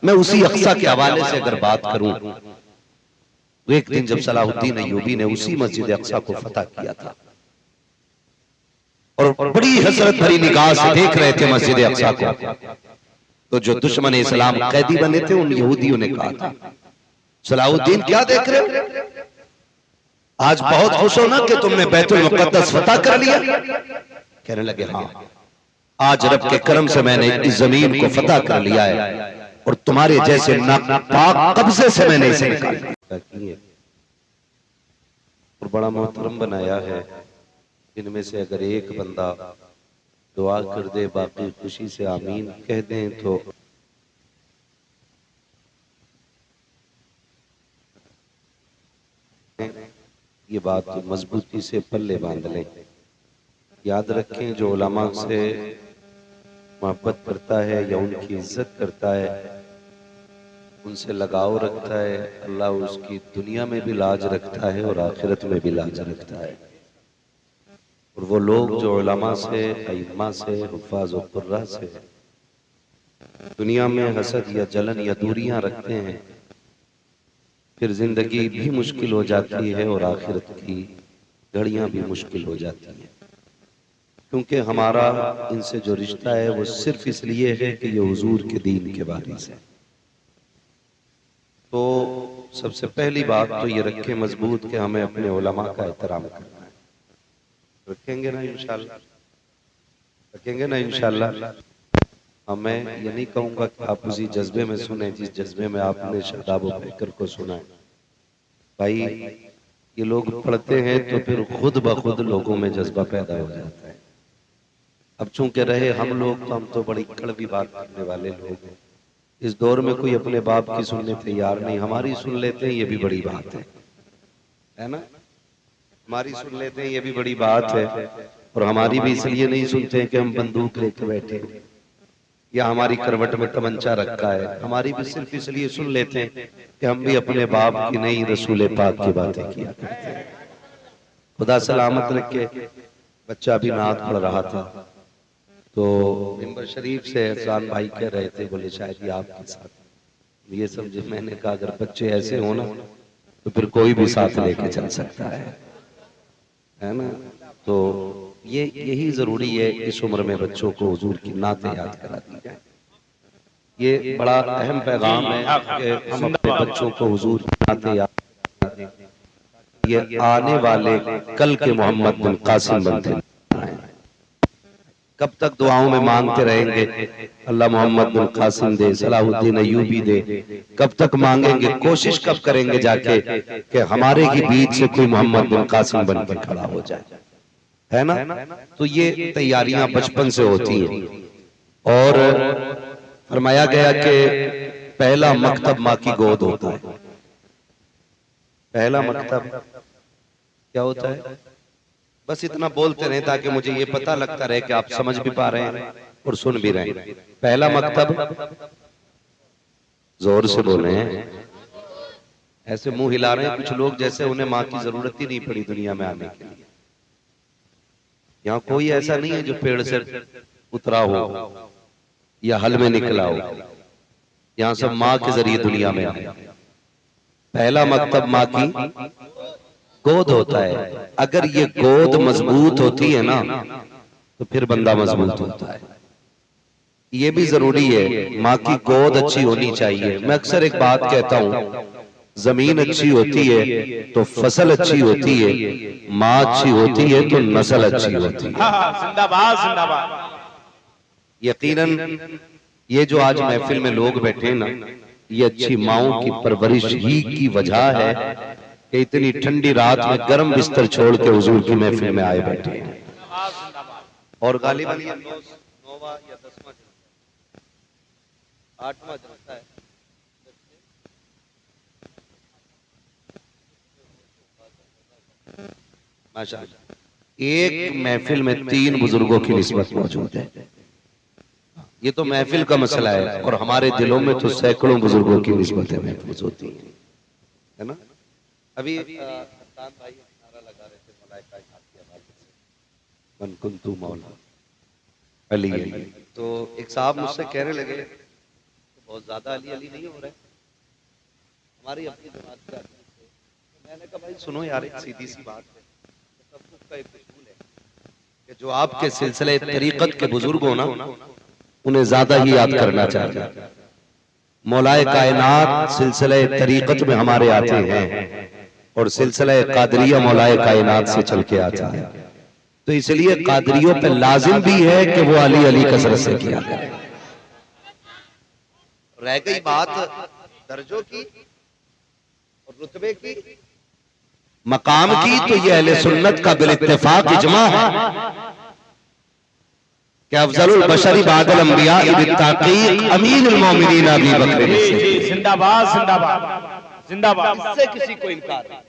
मैं उसी अक्सा के हवाले से अगर बात करूं, एक दिन जब सलाहुद्दीन अय्यूबी ने उसी मस्जिद अक्सा को फतह किया था और बड़ी हसरत भरी निगाह से देख रहे थे मस्जिद अक्सा को, तो जो दुश्मन इस्लाम कैदी बने थे उन यहूदियों ने कहा था, सलाहुद्दीन क्या देख रहे हो, आज बहुत खुश हो ना कि तुमने बैतुल मुक़द्दस फतह कर लिया। कहने लगे हाँ, आज रब के करम से मैंने इस जमीन को फतह कर लिया है और तुम्हारे जैसे नापाक कब्जे से मैंने इसे निकाल लिया और बड़ा मोहतरम बनाया है। इनमें से अगर एक बंदा दुआ कर दे, बाकी खुशी से आमीन कह दें तो ये बात मजबूती से पल्ले बांध लें। याद रखें, जो उलमा से मोहब्बत करता है या उनकी इज्जत करता है, उनसे लगाव रखता है, अल्लाह उसकी दुनिया में भी लाज रखता है और आखिरत में भी लाज रखता है। और वो लोग जो उलमा से, अइम्मा से, हुफ़ाज़ व कुर्रा से दुनिया में हसद या जलन या दूरियां रखते हैं, फिर जिंदगी भी मुश्किल हो जाती है और आखिरत की घड़ियां भी मुश्किल हो जाती हैं, क्योंकि हमारा इनसे जो रिश्ता है वो सिर्फ इसलिए है कि ये हुजूर के दीन के वारिस है। तो सबसे पहली बात तो ये रखें मजबूत कि हमें अपने उलमा का एहतराम करना है। रखेंगे ना इंशाल्लाह, रखेंगे ना इंशाल्लाह। मैं ये नहीं कहूंगा कि आप उसी जज्बे में सुने जिस जज्बे में आपने शादाब बकर को सुना है। भाई ये लोग पढ़ते हैं तो फिर खुद ब खुद लोगों में जज्बा पैदा हो जाता है। अब चूंकि रहे हम लोग, तो हम तो बड़ी कड़वी बात करने वाले लोग हैं। इस दौर में कोई अपने बाप की सुनने तैयार नहीं, हमारी सुन लेते हैं, ये भी बड़ी बात है ना। हमारी सुन लेते हैं, ये भी बड़ी बात है। और हमारी भी इसलिए नहीं सुनते हैं कि हम बंदूक लेके बैठे हैं या हमारी करवट में तमंचा रखा है, हमारी भी सिर्फ इसलिए सुन लेते हैं कि हम भी अपने बाप की नहीं रसूल पाक की बातें किया करते हैं। खुदा सलामत रखे। बच्चा भी नात पढ़ रहा था तो मिंबर शरीफ से एहसान भाई कह रहे थे, बोले शायद ये आपके साथ। ये समझे, मैंने कहा अगर बच्चे ऐसे हो ना तो फिर कोई भी साथ लेके चल सकता है ना। तो ये यही जरूरी है, इस उम्र में बच्चों को हुजूर की नाते याद करा दी जाए। ये बड़ा अहम पैगाम है कि हम अपने बच्चों को हुजूर की नाते याद करा दें। ये आने वाले कल के मोहम्मद बिन कासिम बनते हैं। कब तक दुआओं में मांगते रहेंगे अल्लाह मोहम्मद बिन कासिम दे, सलाहुद्दीन अय्यूबी दे, कब तक मांगेंगे? कोशिश कब करेंगे जाके कि हमारे ही बीच से कोई मोहम्मद बिन कासिम बन के खड़ा हो जाए, है ना। तो ये तैयारियां बचपन से होती हैं। और फरमाया गया कि पहला मकतब माँ की गोद होता है। पहला मकतब क्या होता है? बस इतना बोलते रहे ताकि मुझे ये पता लगता रहे कि आप समझ भी पा रहे हैं और सुन भी रहे हैं। पहला मकतब, जोर से बोले, ऐसे मुंह हिला रहे हैं कुछ लोग जैसे उन्हें माँ की जरूरत ही नहीं पड़ी दुनिया में आने के लिए। यहाँ कोई ऐसा नहीं है जो पेड़ से उतरा हो या हल में निकला हो, यहाँ सब माँ के जरिए दुनिया में आए। पहला मकतब माँ की गोद होता है। अगर ये गोद मजबूत होती है ना तो फिर बंदा मजबूत होता है। ये भी जरूरी है, माँ की गोद अच्छी होनी चाहिए। मैं अक्सर एक बात कहता हूँ, जमीन अच्छी होती है तो फसल अच्छी होती है, माँ अच्छी होती है तो नस्ल अच्छी होती है। जिंदाबाद जिंदाबाद। यकीनन ये जो आज महफिल में लोग बैठे हैं ना, ये अच्छी माओं की परवरिश ही की वजह है कि इतनी ठंडी रात में गर्म बिस्तर छोड़ के हुजूर की महफिल में आए बैठे हैं। और गालिबन ये 9वां या 10वां 8वां जलसा है। माशाअल्लाह, एक महफिल में 3 बुजुर्गों की निस्बत मौजूद है। ये तो महफिल का मसला है और हमारे दिलों में तो सैकड़ों बुजुर्गों की निस्बतें महफूज होती हैं, है ना। अभी हसन भाई नारा लगा रहे थे मलाइका की आवाज से, मन कुंतु मौला अली। तो एक साहब मुझसे कहने लगे, बहुत ज्यादा अली अली नहीं हो रहे हमारी अपनी जमात के आदमी थे। तो मैंने कहा भाई सुनो यार, एक सीधी सी बात है, तसव्वुफ का एक उसूल है कि जो आपके सिलसिले तरीकत के बुजुर्ग हो ना, उन्हें ज्यादा ही याद करना चाहिए। मौलाए कायनात सिलसिले तरीकत में हमारे आते हैं और सिलसिले कादरिया मौलाए कायनात से चल के आता है। तो इसलिए कादरियों पे लाजिम भी है कि वो अली अली कसरत से किया करें। रह गई बात दर्जों की और रुतबे की, मकाम की, तो ये अहले सुन्नत का बिल इत्तेफाक इजमा है कि अफजलुल बशरी बादल अंबिया बित्ताकीक अमीनुल मोमिनीन अबी बकर सिद्दीक। जिंदाबाद जिंदाबाद जिंदाबाद। इससे किसी को इनकार नहीं,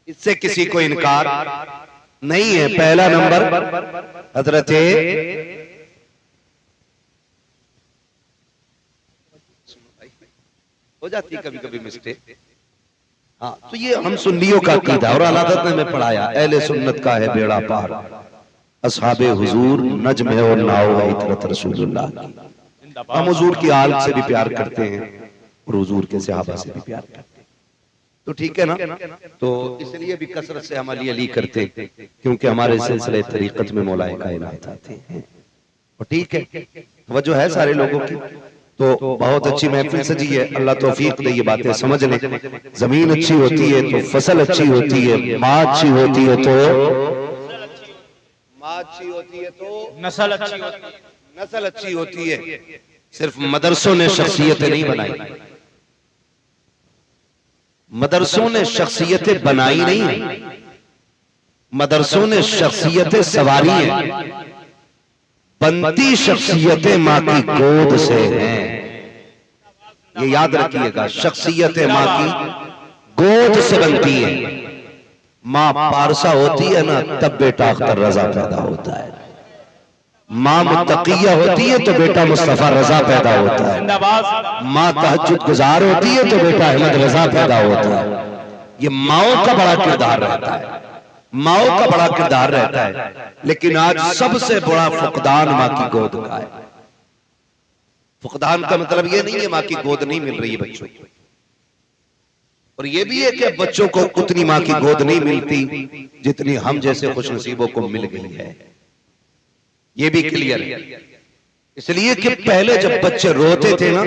इससे किसी को इनकार नहीं है। पहला नंबर हजरत हो जाती है कभी कभी मिस्टेक। हाँ, तो ये हम सुन्नियों का अकीदा और अलादत ने हमें पढ़ाया, अहले सुन्नत का है बेड़ा पार, असहाबे हुजूर नज्म है और नाव है इतरत रसूलुल्लाह की। हम हुजूर की आल से भी प्यार करते हैं और हुजूर के सहाबा से भी प्यार करते हैं, तो ठीक है ना। तो इसलिए भी कसरत से हम अली अली करते हैं, क्योंकि हमारे सिलसिले तरीकत में मौलाए कायनात आते हैं। और ठीक है, वजह है सारे लोगों की। तो बहुत अच्छी महफिल सजी है, अल्लाह तौफीक दे ये बातें समझ लें। जमीन अच्छी होती है तो फसल अच्छी होती है, माँ अच्छी होती है तो माँ अच्छी होती है तो नस्ल अच्छी होती है, नस्ल अच्छी होती है। सिर्फ मदरसों ने शख्सियतें नहीं बनाई, मदरसों ने शख्सियतें बनाई नहीं, मदरसों ने शख्सियतें सवारी हैं। बनती शख्सियतें माँ की गोद से हैं, ये याद रखिएगा। शख्सियतें माँ की गोद से बनती हैं। माँ पारसा होती है ना, तब बेटा अख्तर रजा पैदा होता है। माँ मुत्तकिया होती है तो बेटा मुस्तफा रजा पैदा होता है। माँ तहज्जुद गुजार होती है तो बेटा अहमद रजा पैदा होता है। ये माओ का बड़ा किरदार रहता है, माओ का बड़ा किरदार रहता है। लेकिन आज सबसे बड़ा फुकदान माँ की गोद का है। फुकदान का मतलब ये नहीं है माँ की गोद नहीं मिल रही है बच्चों को, और ये भी है कि बच्चों को उतनी माँ की गोद नहीं मिलती जितनी हम जैसे खुशनसीबों को मिल गई है। ये भी क्लियर है। इसलिए कि पहले जब बच्चे रोते थे ना,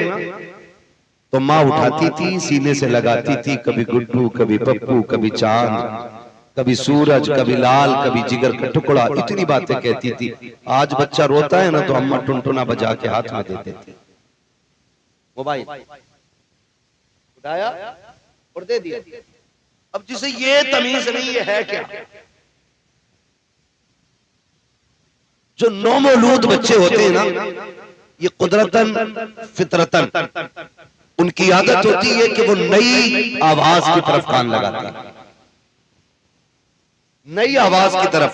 तो माँ उठाती थी, सीने से लगाती थी, कभी गुड्डू, कभी पप्पू, कभी चांद, कभी सूरज, कभी लाल, कभी जिगर का टुकड़ा, इतनी बातें कहती थी। आज बच्चा रोता है ना तो अम्मा टुनटुना बजा के हाथ में देते थे, मोबाइल उठाया और दे दिया। अब जिसे ये तमीज नहीं है क्या, जो नौमौलूद बच्चे होते हैं ना, ये कुदरतन फितरतन उनकी आदत होती है कि वो नई आवाज की तरफ कान लगाते हैं, नई आवाज की तरफ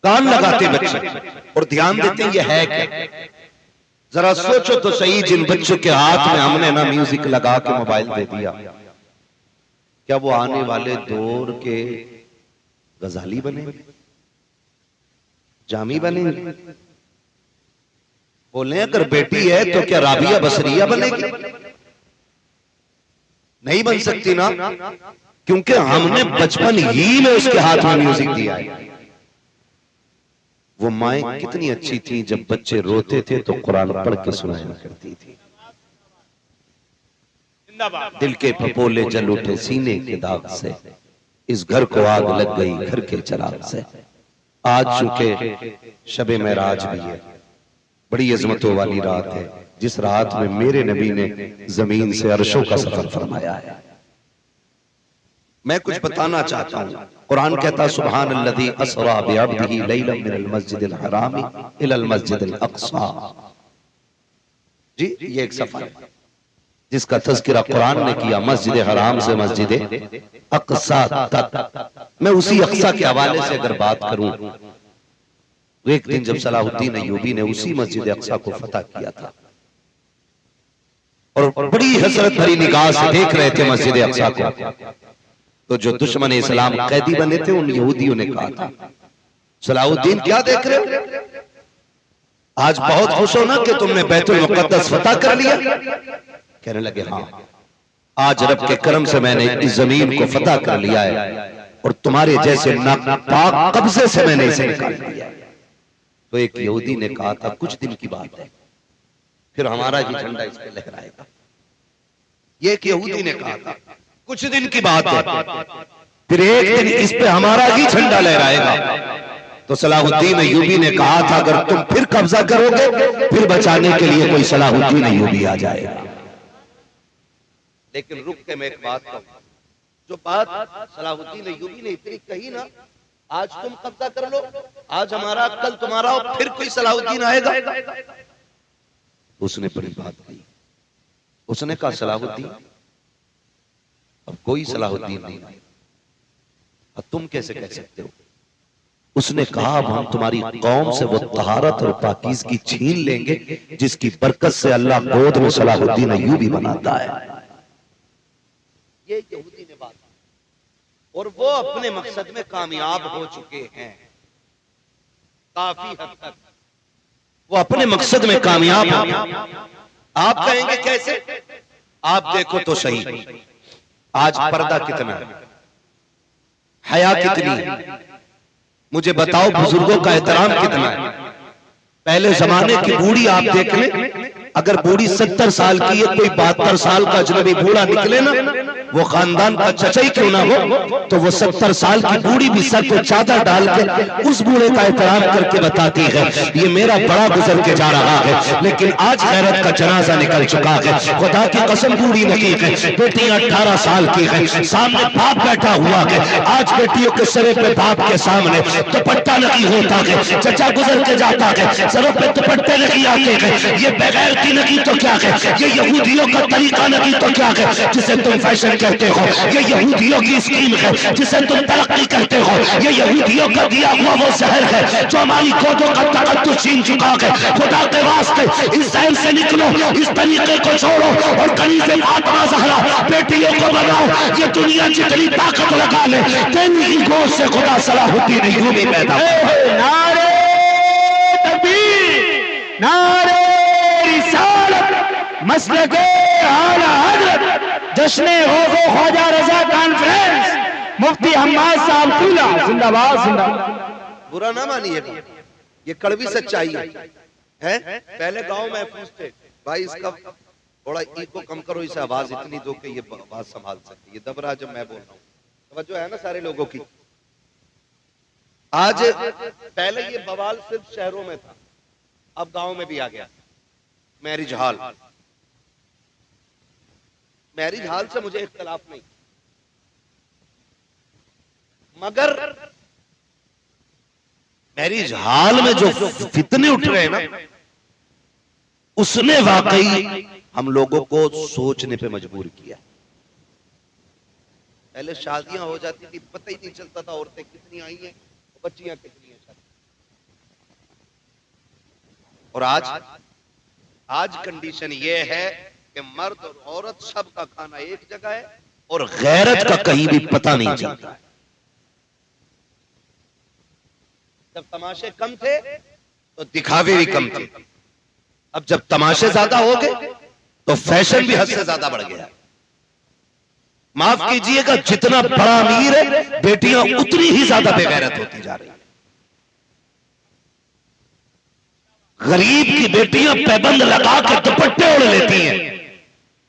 कान लगाते बच्चे और ध्यान देते हैं ये है क्या। जरा सोचो तो सही, जिन बच्चों के हाथ में हमने ना म्यूजिक लगा के मोबाइल दे दिया, क्या वो आने वाले दौर के गजाली बनेंगे, जामी बनेंगे? बोले अगर बेटी है तो क्या राबिया बसरिया बनेगी? नहीं बन सकती ना, क्योंकि हमने बचपन ही में उसके हाथ में म्यूजिक दिया है। वो माएं कितनी अच्छी थी, जब बच्चे रोते थे तो कुरान पढ़ के सुनाया करती थी। दिल के फपोले जल उठे सीने के दाग से, इस घर को आग लग गई घर के चिराग से। आज चूंकि शबे मेराज भी है, बड़ी अजमतों वाली रात है, जिस रात में मेरे नबी ने जमीन से अर्शों का सफर फरमाया है। मैं कुछ बताना चाहता हूं। कुरान कहता सुभान अल्लज़ी असरा बिअब्दिही लैलन मिनल मस्जिदिल हराम इलल मस्जिदिल अक़सा। जी, ये एक सफर है जिसका तज़किरा कुरान ने किया, मस्जिद हराम से मस्जिद अक़सा तक। मैं उसी अक़सा के हवाले से अगर बात करूं, एक दिन जब सलाहुद्दीन अय्यूबी ने उसी मस्जिद अक़सा को फतह किया था और बड़ी हसरत भरी निगाह से देख रहे थे मस्जिद अक़सा को, तो जो दुश्मन इस्लाम कैदी बने थे उन यहूदियों ने कहा था, सलाहुद्दीन क्या देख रहे हो, आज बहुत खुश हो ना कि तुमने बैतुल मुकद्दस फतह कर लिया? कहने लगे हाँ, आज रब के करम से मैंने इस जमीन को फतह कर लिया है और तुम्हारे जैसे नापाक कब्जे से मैंने इसे निकाल लिया है। तो एक यहूदी ने कहा था कुछ दिन की बात है, फिर हमारा ही झंडा इस पे लहराएगा। ये एक यहूदी ने कहा था कुछ दिन की बात है, फिर एक दिन इस पे हमारा ही झंडा लहराएगा। तो सलाहुद्दीन अय्यूबी ने कहा था अगर तुम फिर कब्जा करोगे फिर बचाने के लिए कोई सलाहुद्दीन अय्यूबी आ जाएगा। लेकिन रुक के मैं एक बात कहूं, जो बात सलाहुद्दीन अय्यूबी ने इतनी कही ना, आज तुम कब्जा कर लो, आज हमारा कल तुम्हारा, और फिर कोई सलाहुद्दीन आएगा। उसने बड़ी बात कही, उसने कहा सलाहुद्दीन अब कोई सलाहुद्दीन नहीं आएगा। अब तुम कैसे कह सकते हो? उसने कहा अब हम तुम्हारी कौम से वो तहारत और पाकीज़गी छीन लेंगे जिसकी बरकत से अल्लाह गोद में सलाहुद्दीन अय्यूबी बनाता है। ये यहूदी ने बात, और वो अपने मकसद में कामयाब हो चुके हैं काफी हद तक, वो अपने मकसद में कामयाब हो। आप कहेंगे कैसे? आप देखो तो सही, आज पर्दा कितना है, हया कितनी है, मुझे बताओ बुजुर्गों का एहतराम कितना है। पहले जमाने की बूढ़ी आप देख लें, अगर बूढ़ी 70 साल की है, कोई 72 साल का अजनबी बूढ़ा निकले ना, वो खानदान का चचा ही क्यों ना हो, तो वो 70 साल की बूढ़ी भी सर पे चादर डाल के उस बूढ़े का एहतराम करके बताती है ये मेरा बड़ा गुजर के जा रहा है। लेकिन आज गैरत का जनाजा निकल चुका है। खुदा की कसम बूढ़ी नहीं है, बेटियां 18 साल की है, सामने बाप बैठा हुआ है। आज बेटियों के सर पे बाप के सामने दुपट्टा नहीं होता है, चचा गुजर के जाता है, सरों पे दुपट्टे नहीं आते हैं। ये बगैर की नहीं तो क्या है, ये यहूदियों का तरीका नहीं तो क्या है जिसे तुम फैशन कहते हो, ये यहूदियों की स्कीम है जिसे तुम तरक्की कहते हो, ये यहूदियों का दिया हुआ वो जहर है जो हमारी गोदों का तकद्दुस छीन चुका है। खुदा के वास्ते इस जहर से निकलो, इस तरीके को छोड़ो और कनीज़े फातिमा ज़हरा बेटियों को बनाओ। ये दुनिया जितनी ताकत लगा ले, तेरी ही गोद से खुदा सलाहुद्दीन अय्यूबी पैदा हो। नारे तकबीर, नारे रिसालत, मसलके आला हज़रत, जश्न हो ख्वाजा रज़ा कॉन्फ्रेंस, मुफ्ती हम्माद साहब तूला जिंदाबाद जिंदाबाद। बुरा ना मानिएगा, ये कड़वी सच्चाई है। पहले गांव महफूज थे भाई, इसका थोड़ा ईको कम करो, इसे आवाज इतनी दो कि ये आवाज संभाल सके। ये दब रहा जब मैं बोल रहा हूँ, तवज्जो है ना सारे लोगों की। आज पहले ये बवाल सिर्फ शहरों में था, अब गांव में भी आ गया। मैरिज हॉल, मैरिज हॉल से मुझे इख्तलाफ नहीं, मगर मैरिज हॉल में जो फितने उठ रहे हैं ना, उसने वाकई हम लोगों को सोचने पे मजबूर किया। पहले शादियां हो जाती थी, पता ही नहीं चलता था औरतें कितनी आई हैं, बच्चियां कितनी हैं। और आज कंडीशन ये है कि मर्द और औरत सबका खाना एक जगह है और गैरत का कहीं भी पता नहीं चलता है। जब तमाशे कम थे तो दिखावे भी कम थे, अब जब तमाशे ज्यादा हो गए तो फैशन भी हद से ज्यादा बढ़ गया। माफ कीजिएगा, जितना बड़ा अमीर है बेटियां उतनी ही ज्यादा बेगैरत होती जा रही है। गरीब की बेटियां पैबंद लगा के दुपट्टे ओढ़ लेती हैं,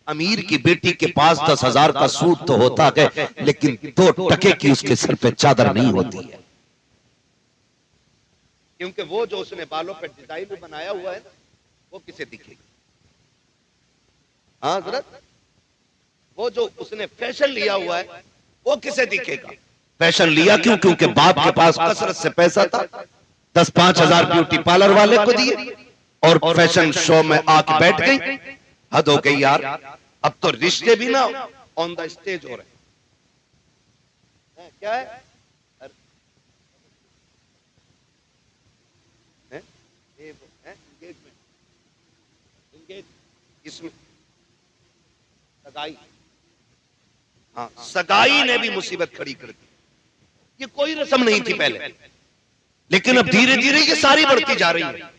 अमीर की बेटी के पास 10,000 का सूट तो होता है लेकिन 2 टके की उसके सर पे चादर नहीं होती है, क्योंकि वो जो उसने बालों पे डिजाइन बनाया हुआ है वो किसे दिखेगी। हाँ हज़रत, वो जो उसने फैशन लिया हुआ है वो किसे दिखेगा। फैशन लिया क्यों? क्योंकि बाप के पास कसरत से पैसा था, 10-5 हजार ब्यूटी पार्लर वाले को दिए और फैशन शो में आके बैठ गई। हद हो गई यार, अब तो रिश्ते भी ना ऑन द स्टेज हो रहे हैं। क्या है? इसमें सगाई, हाँ सगाई ने भी मुसीबत खड़ी कर दी। ये कोई रस्म नहीं थी पहले, लेकिन अब धीरे धीरे ये सारी बढ़ती जा रही है।